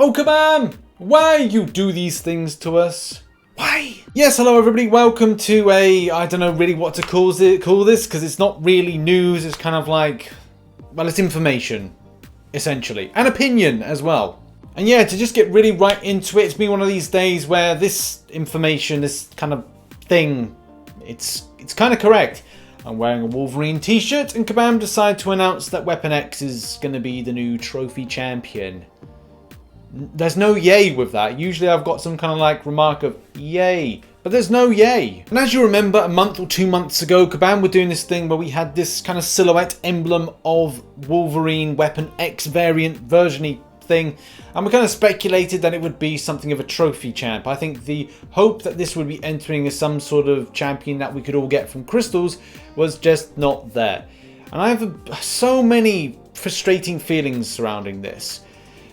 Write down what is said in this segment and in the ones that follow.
Oh, kabam! Why you do these things to us? Why? Yes, hello everybody, welcome to I don't know really what to call this, because it's not really news, it's kind of like, well, it's information, essentially. And opinion as well. And yeah, to just get really right into it, it's been one of these days where this information, this kind of thing, it's kind of correct. I'm wearing a Wolverine t-shirt and Kabam decided to announce that Weapon X is going to be the new trophy champion. There's no yay with that. Usually I've got some kind of like remark of yay, but there's no yay. And as you remember, a month or 2 months ago, Kabam were doing this thing where we had this kind of silhouette emblem of Wolverine Weapon X variant version-y thing, and we kind of speculated that it would be something of a trophy champ. I think the hope that this would be entering as some sort of champion that we could all get from crystals was just not there. And I have so many frustrating feelings surrounding this.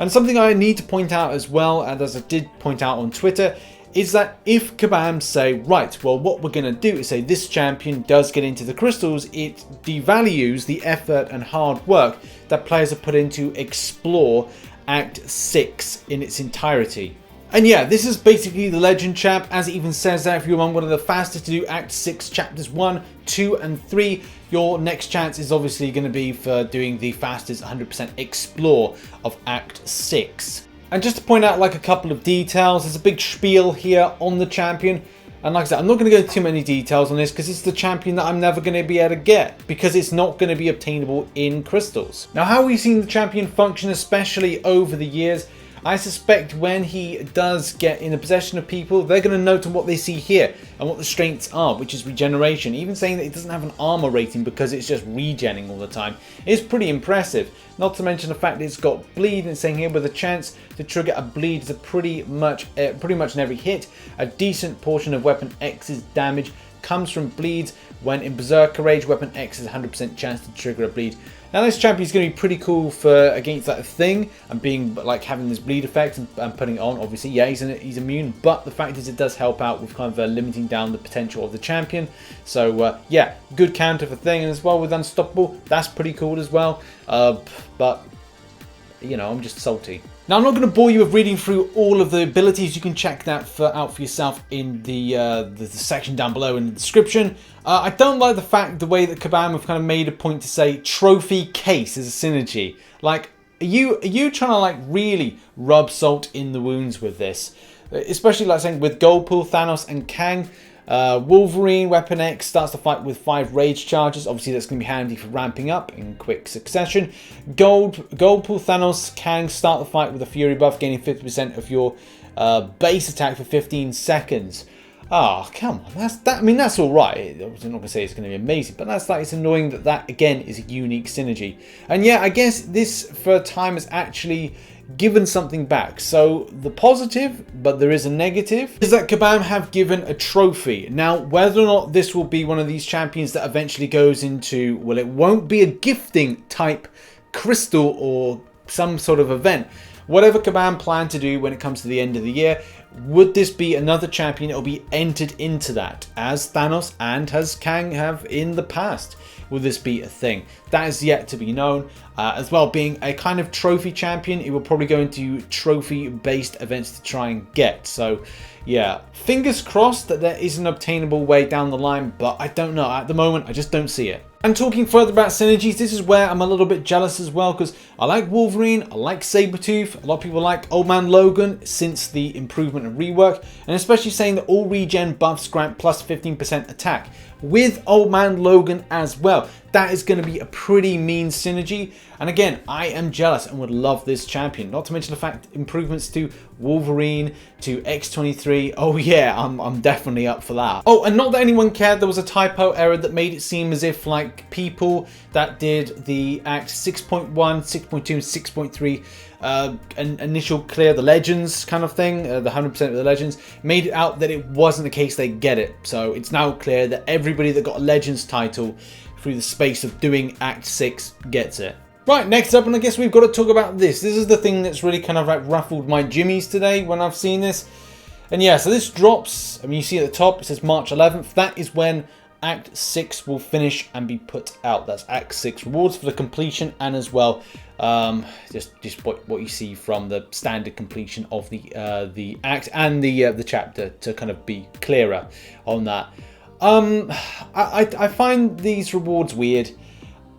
And something I need to point out as well, and as I did point out on Twitter, is that if Kabam say, right, well, what we're going to do is say this champion does get into the crystals, it devalues the effort and hard work that players have put into explore Act 6 in its entirety. And yeah, this is basically the legend champ, as it even says that if you're one of the fastest to do Act 6 chapters 1, 2 and 3, your next chance is obviously going to be for doing the fastest 100% explore of Act 6. And just to point out like a couple of details, there's a big spiel here on the champion. And like I said, I'm not going to go into too many details on this because it's the champion that I'm never going to be able to get because it's not going to be obtainable in crystals. Now, how we've seen the champion function, especially over the years, I suspect when he does get in the possession of people, they're going to note on what they see here and what the strengths are, which is regeneration. Even saying that it doesn't have an armor rating because it's just regenning all the time is pretty impressive. Not to mention the fact that it's got bleed, and saying here with a chance to trigger a bleed is pretty much in every hit. A decent portion of Weapon X's damage comes from bleeds. When in Berserker Rage, Weapon X has a 100% chance to trigger a bleed. Now this champion is going to be pretty cool for against that thing and being like having this bleed effect and putting it on. Obviously, yeah, he's immune, but the fact is it does help out with kind of limiting down the potential of the champion. So yeah, good counter for thing, and as well with Unstoppable, that's pretty cool as well. But you know, I'm just salty. Now, I'm not going to bore you with reading through all of the abilities. You can check that out for yourself in the section down below in the description. I don't like the way that Kabam have kind of made a point to say trophy case as a synergy. Like, are you trying to like really rub salt in the wounds with this? Especially like saying with Goldpool, Thanos and Kang. Wolverine Weapon X starts the fight with 5 rage charges. Obviously that's going to be handy for ramping up in quick succession. Goldpool, Thanos, Kang start the fight with a Fury buff, gaining 50% of your base attack for 15 seconds. Oh, come on, I mean, that's alright. I'm not going to say it's going to be amazing, but it's annoying that again is a unique synergy. And yeah, I guess this for a time has actually given something back. So the positive, but there is a negative, is that Kabam have given a trophy. Now, whether or not this will be one of these champions that eventually goes into, well, it won't be a gifting type crystal or some sort of event. Whatever Kabam plan to do when it comes to the end of the year, would this be another champion that will be entered into that, as Thanos and as Kang have in the past? Will this be a thing? That is yet to be known. As well, being a kind of trophy champion, it will probably go into trophy-based events to try and get. So, yeah, fingers crossed that there is an obtainable way down the line, but I don't know. At the moment, I just don't see it. And talking further about synergies, this is where I'm a little bit jealous as well, because I like Wolverine, I like Sabretooth, a lot of people like Old Man Logan since the improvement and rework, and especially saying that all regen buffs grant plus 15% attack. With Old Man Logan as well, that is going to be a pretty mean synergy. And again, I am jealous and would love this champion. Not to mention the fact improvements to Wolverine, to X-23. Oh yeah, I'm definitely up for that. Oh, and not that anyone cared, there was a typo error that made it seem as if like people that did the Act 6.1, 6.2 and 6.3 an initial clear the legends kind of thing, the 100% of the legends, made it out that it wasn't the case they get it. So it's now clear that everybody that got a legends title through the space of doing Act 6 gets it. Right, next up, and I guess we've got to talk about this. This is the thing that's really kind of like ruffled my jimmies today when I've seen this. And yeah, so this drops, I mean, you see at the top, it says March 11th. That is when Act 6 will finish and be put out. That's Act 6 rewards for the completion, and as well just what you see from the standard completion of the act and the chapter, to kind of be clearer on that. I find these rewards weird.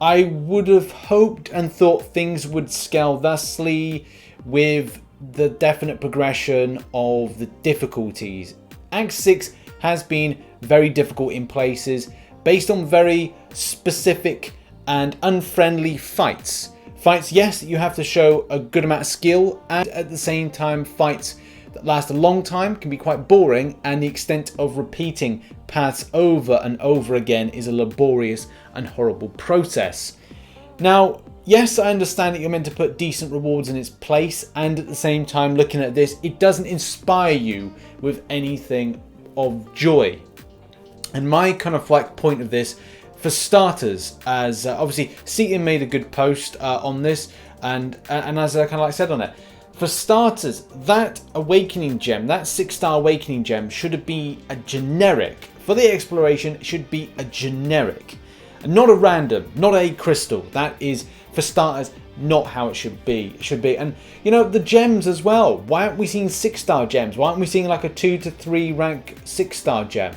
I would have hoped and thought things would scale thusly with the definite progression of the difficulties. Act 6 has been very difficult in places based on very specific and unfriendly fights. Fights, yes, you have to show a good amount of skill, and at the same time fights that last a long time can be quite boring, and the extent of repeating paths over and over again is a laborious and horrible process. Now, yes, I understand that you're meant to put decent rewards in its place, and at the same time, looking at this, it doesn't inspire you with anything of joy. And my kind of like point of this, for starters, as obviously Seaton made a good post on this, and as I kind of like said on it, for starters, that awakening gem, that 6-star awakening gem, should be a generic. For the exploration, it should be a generic, and not a random, not a crystal. That is, for starters, not how it should be. It should be, and you know, the gems as well. Why aren't we seeing 6-star gems? Why aren't we seeing like a 2 to 3 rank 6-star gem?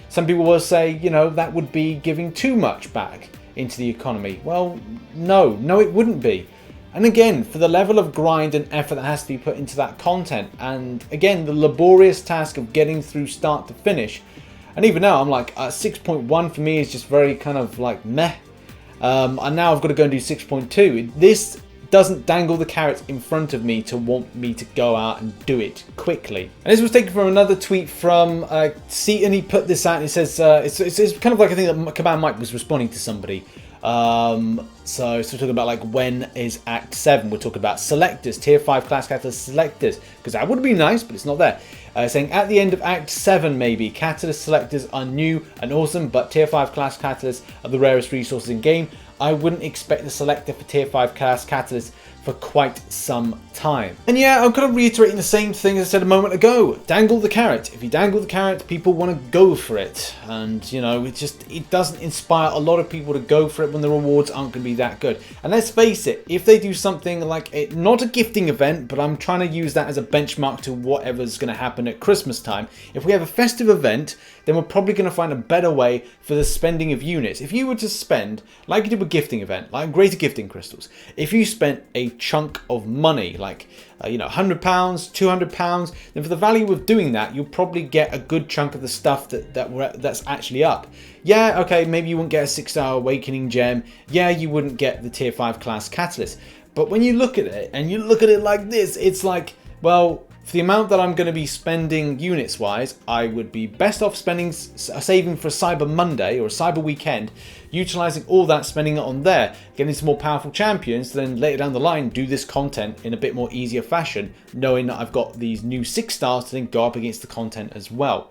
Some people will say, you know, that would be giving too much back into the economy. Well, no, it wouldn't be. And again, for the level of grind and effort that has to be put into that content, and again, the laborious task of getting through start to finish. And even now, I'm like, 6.1 for me is just very kind of like meh. And now I've got to go and do 6.2. This doesn't dangle the carrot in front of me to want me to go out and do it quickly. And this was taken from another tweet from Seaton. He put this out and he says, it's kind of like, I think that Command Mike was responding to somebody. So we're talking about like, when is Act 7? We're talking about selectors, tier 5 class catalyst selectors, because that would be nice, but it's not there. Saying at the end of Act 7 maybe, catalyst selectors are new and awesome, but tier 5 class catalysts are the rarest resources in game. I wouldn't expect the selector for tier 5 class catalysts for quite some time. And yeah, I'm kind of reiterating the same thing as I said a moment ago. Dangle the carrot. If you dangle the carrot, people want to go for it. And you know, it doesn't inspire a lot of people to go for it when the rewards aren't going to be that good. And let's face it, if they do something like, not a gifting event, but I'm trying to use that as a benchmark to whatever's going to happen at Christmas time. If we have a festive event, then we're probably going to find a better way for the spending of units. If you were to spend, like you did with gifting event, like greater gifting crystals, if you spent a chunk of money, like you know, £100, £200, then for the value of doing that, you'll probably get a good chunk of the stuff that's actually up. Yeah, okay, maybe you wouldn't get a 6-star awakening gem. Yeah, you wouldn't get the tier 5 class catalyst. But when you look at it, and you look at it like this, it's like, well, for the amount that I'm going to be spending units wise, I would be best off saving for a Cyber Monday or a Cyber Weekend, utilizing all that, spending it on there, getting some more powerful champions, then later down the line do this content in a bit more easier fashion, knowing that I've got these new 6 stars to then go up against the content as well.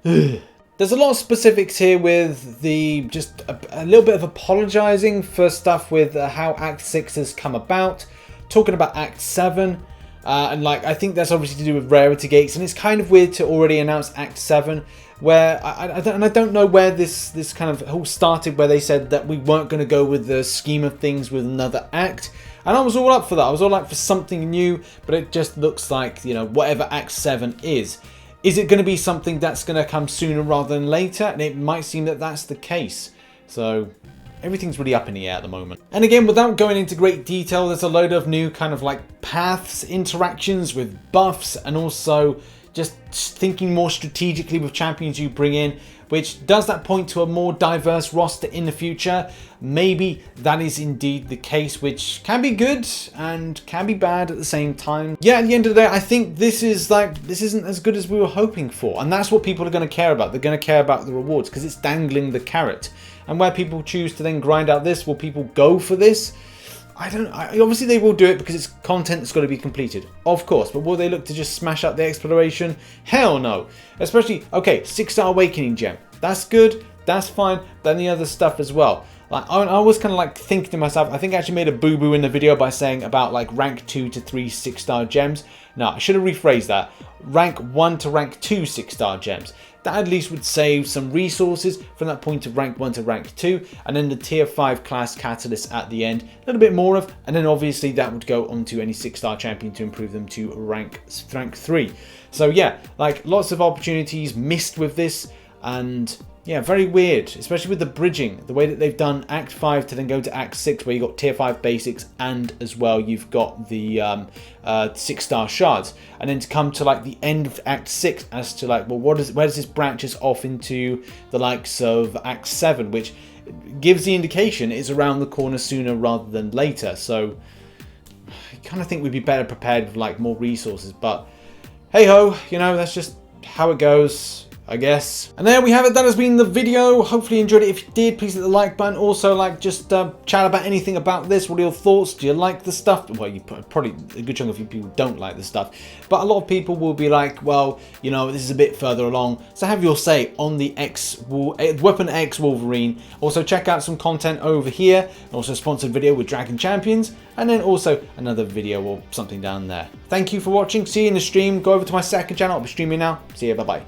There's a lot of specifics here with just a little bit of apologizing for stuff with how Act 6 has come about, talking about Act 7. And like, I think that's obviously to do with rarity gates, and it's kind of weird to already announce Act 7, where I don't know where this kind of all started, where they said that we weren't going to go with the scheme of things with another act, and I was all up for that. I was all up for something new, but it just looks like, you know, whatever Act 7 is it going to be something that's going to come sooner rather than later? And it might seem that that's the case. So everything's really up in the air at the moment. And again, without going into great detail, there's a load of new kind of like paths, interactions with buffs, and also just thinking more strategically with champions you bring in, which does that point to a more diverse roster in the future? Maybe that is indeed the case, which can be good and can be bad at the same time. Yeah, at the end of the day, I think this isn't as good as we were hoping for, and that's what people are going to care about. They're going to care about the rewards because it's dangling the carrot. And where people choose to then grind out this, will people go for this? Obviously they will do it because it's content that's got to be completed, of course, but will they look to just smash out the exploration? Hell no. Especially, okay, 6-star awakening gem, that's good, that's fine, then the other stuff as well. Like, I was kind of like thinking to myself, I think I actually made a boo-boo in the video by saying about like rank 2 to 3 6-star gems. No, I should have rephrased that. Rank 1 to rank 2 6-star gems. That at least would save some resources from that point of rank 1 to rank 2, and then the tier 5 class catalyst at the end, a little bit more of, and then obviously that would go onto any 6-star champion to improve them to rank 3. So yeah, like lots of opportunities missed with this, and yeah, very weird, especially with the bridging, the way that they've done Act 5 to then go to Act 6, where you've got Tier 5 basics, and as well you've got the 6-star shards. And then to come to like the end of Act 6 as to like, well, where does this branch us off into the likes of Act 7, which gives the indication it's around the corner sooner rather than later. So I kind of think we'd be better prepared with like more resources, but hey ho, you know, that's just how it goes, I guess. And there we have it. That has been the video. Hopefully you enjoyed it. If you did, please hit the like button. Also, like, just chat about anything about this. What are your thoughts? Do you like the stuff? Well, you probably, a good chunk of you people don't like the stuff, but a lot of people will be like, well, you know, this is a bit further along. So have your say on the Weapon X Wolverine. Also check out some content over here. Also a sponsored video with Dragon Champions, and then also another video or something down there. Thank you for watching. See you in the stream. Go over to my second channel. I'll be streaming now. See you. Bye bye.